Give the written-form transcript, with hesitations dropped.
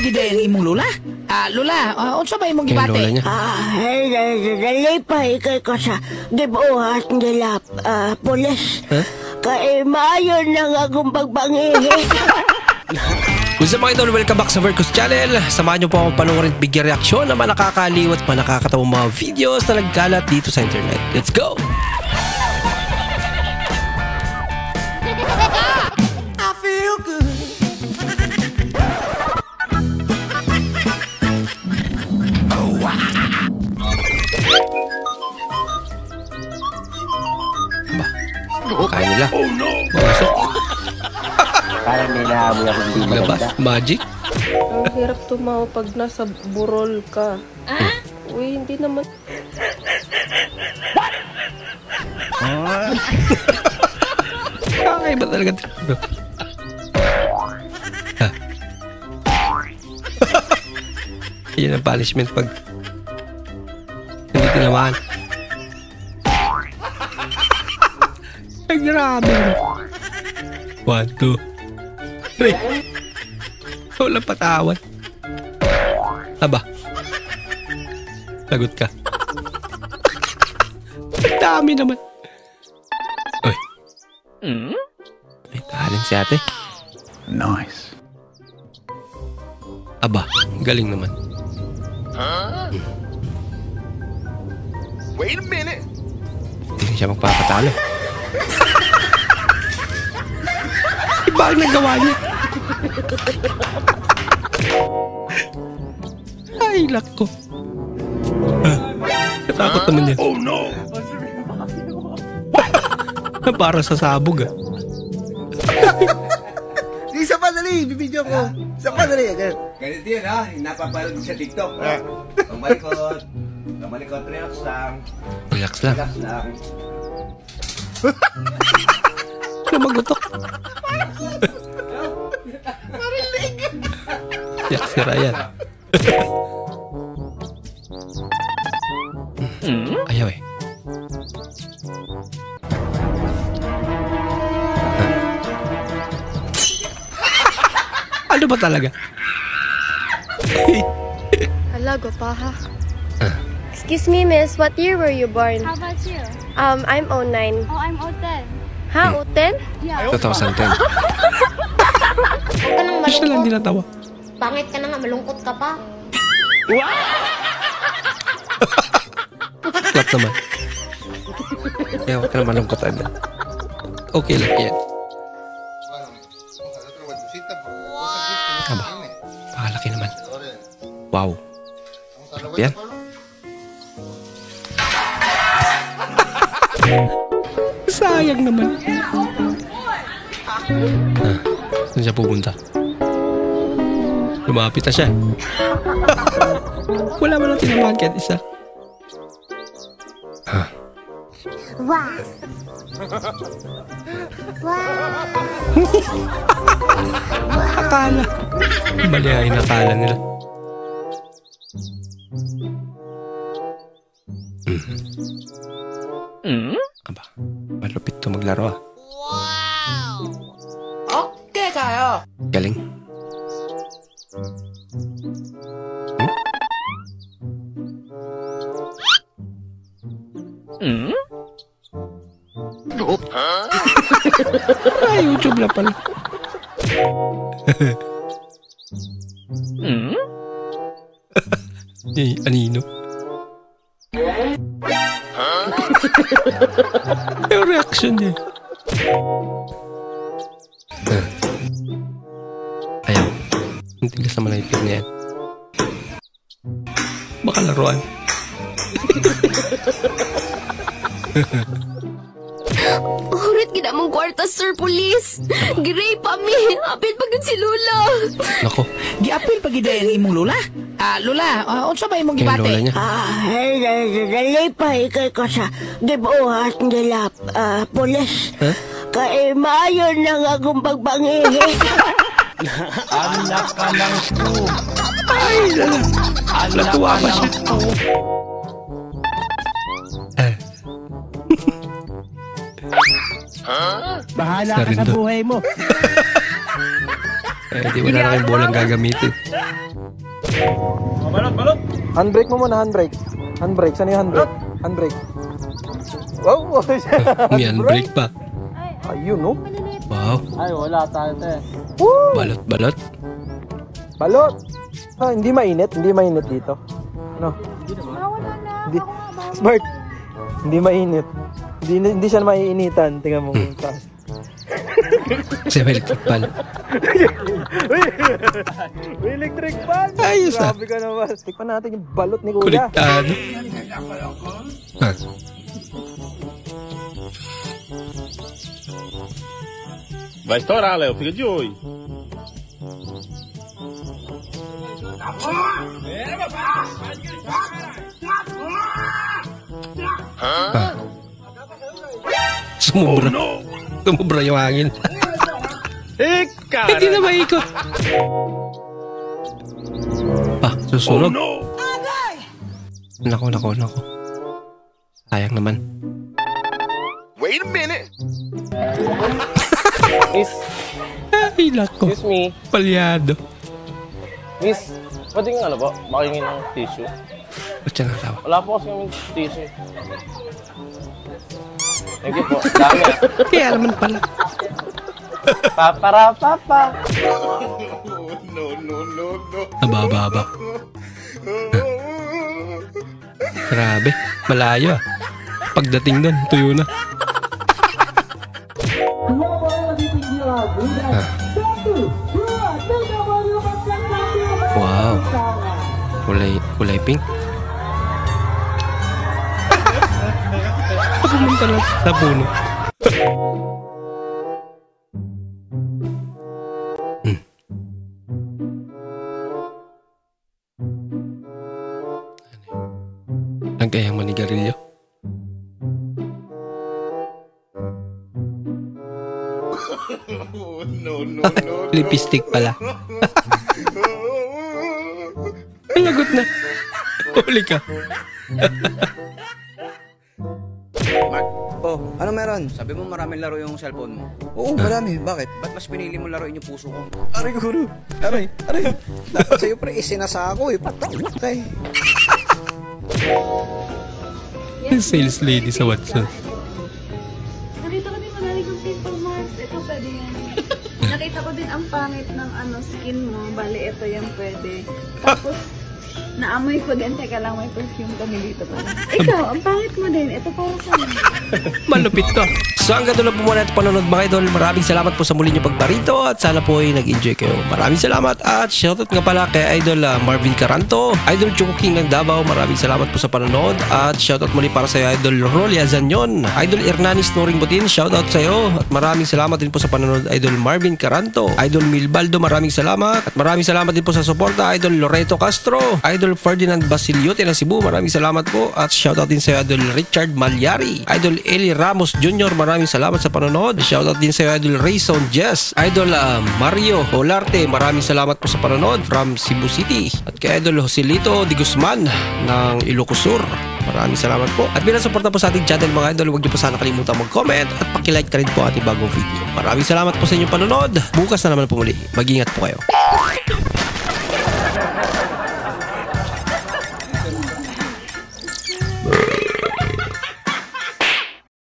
pagidayang imong lula? Lula, unsa ba imong gibate? Nalipay kay ko sa gibuhat nila pulis. Kay maayo na akong pagbangihi. Kung sa mga idol, welcome back sa Vercos Channel. Samahan nyo po akong panoorin at bigyan reaksyon ng mga nakakaliw at nakakatawang mga videos na nagkalat dito sa internet. Let's go! I feel good. Oh, wow. Kaya nila. Oh no! Masok. Parang nilaamoy ako hindi Labas. maganda. Magic. Ang hirap tumawa pag nasa burol ka. Uy, hindi naman. Kakaiba talaga. Yan ang punishment pag hindi tinamaan. Ay, grabe. 1, 2, 3. Walang patawan. Aba. Lagot ka. Ang dami naman. Uy. May talent si ate. Nice. Aba, galing naman. Wait a minute. Hindi rin siya magpapatalo. Iba ang nagawa niya. Ay, lako. Natakot naman niya. Oh no! Para sa sabog Isa pa dali, bibidyo ko. Isa pa dali. Ganito yun ha, napapanood sa TikTok. Kamalikot, relax lang. Relax lang. Relax lang. Lumagutok. Yak si Ryan. Ayaw eh. Ano ba talaga? Hala, gopaha. Excuse me, miss. What year were you born? How about you? I'm 09. Oh, I'm 010. Ha, 10? Yeah. 2010. Huwag ka nang Siya lang malungkot. dinatawa. Pangit ka na nga, malungkot ka pa. Clap naman. Kaya huwag ka na malungkotan. Okay lang yan. Aba, pakalaki naman. Wow. Yan. Sayang naman. Saan siya pupunta? Lumapit na siya. Wala mo lang tinamaan kahit isa. Wow. Akala. Mali ay nakala nila. Aba, malupit to maglaro ah. Wow. Okay kayo. Galing. Ay, YouTube lang pala. Anino? Yung reaction niya. Ayaw. Ang tigas naman ang ipin niya yan. Baka laruan. Urit gina mong kwarta, sir, police. Giray pa mi. Apil pagod si Lula. Nako. Giapil pagidayang imong lula? Lula, unsa ba imong Yung lola gibate? niya. Nalipay kay ko sa gibuhat nila pulis. Kay maayo na akong pagbangihi. Anak ka ng po. Ay, lala. Natuwa pa siya. Bahala ka sa Narindo. buhay mo. Eh, di wala na kayong bolang gagamitin. Handbrake mo muna, handbrake. Handbrake, saan yung handbrake? Handbrake. Wow, May handbrake pa. Ayun, no? Wow. Ay, wala tayo, te. Balot. Balot! Hindi mainit dito. No? Hindi. Smart. Hindi mainit. Hindi siya maiinitan. Tingnan mo kung taas. Kasi may electric pan. May electric pan! Ayos ah. Grabe ka naman. Tikpan natin yung balot ni Kuya. Kuliktado. Vai estourar, Léo. Fica de olho. Sumubra. Sumubra yung hangin. Hindi na maikot. Susunog. Nako. Sayang naman. Wait a minute. Miss. Ay, lako. Excuse me. Palyado. Miss, pwede nga ano po? Makingin ng tissue. Ba't siya natawa? Wala po kasi yung tissue. Thank you po. Dami ah. Kaya naman pala. Papa. No. Ababa. Grabe. Malayo ah. Pagdating doon, tuyo na. Wow. Kulay pink. Pumunta lang sa puno. Nagkayang manigarilyo. No. Lipstick pala. Lagot na. Huli ka. Oh, ano meron? Sabi mo maraming laro yung cellphone mo. Oo, marami. Bakit? Ba't mas pinili mo laruin yung puso ko? Aray, guru. Aray. Dapat sa'yo pre, isinasa ako eh. Okay. Sales lady sa Watson. Nakita ko din magaling yung pimple marks. Ito pwede yan. Nakita ko din ang pangit ng skin mo. Bali, ito yung pwede. Tapos, naamoy ko din. Teka lang, may perfume kami dito pa. Ikaw, ang pangit mo din. Ito para sa'yo. Malupit to. So hanggang doon lang po muna at panonood mga idol. Maraming salamat po sa muli nyo pagparito at sana po ay nag-enjoy kayo. Maraming salamat at shoutout nga pala kay Idol Marvin Caranto, Idol Choco King ng Davao. Maraming salamat po sa panonood at shoutout muli para sa Idol Rolly Azanyon, Idol Hernanis Noring Butin. Shoutout sa iyo at maraming salamat din po sa panonood Idol Marvin Caranto, Idol Milbaldo. Maraming salamat at maraming salamat din po sa suporta Idol Loreto Castro, Idol Ferdinand Basiliote ng Cebu. Maraming salamat po at shoutout din sa Idol Richard Malyari, Idol Eli Ramos Jr. Maraming salamat sa panonood. Shoutout din sa Idol Rayson Jess, Idol Mario Olarte. Maraming salamat po sa panonood from Cebu City. At kay Idol Joselito Di Guzman ng Ilocos Sur. Maraming salamat po. At bilang suporta po sa ating channel mga idol, huwag niyo po sana kalimutan mag-comment at pakilike na rin po ating bagong video. Maraming salamat po sa inyong panonood. Bukas na naman po muli. Mag-ingat po kayo.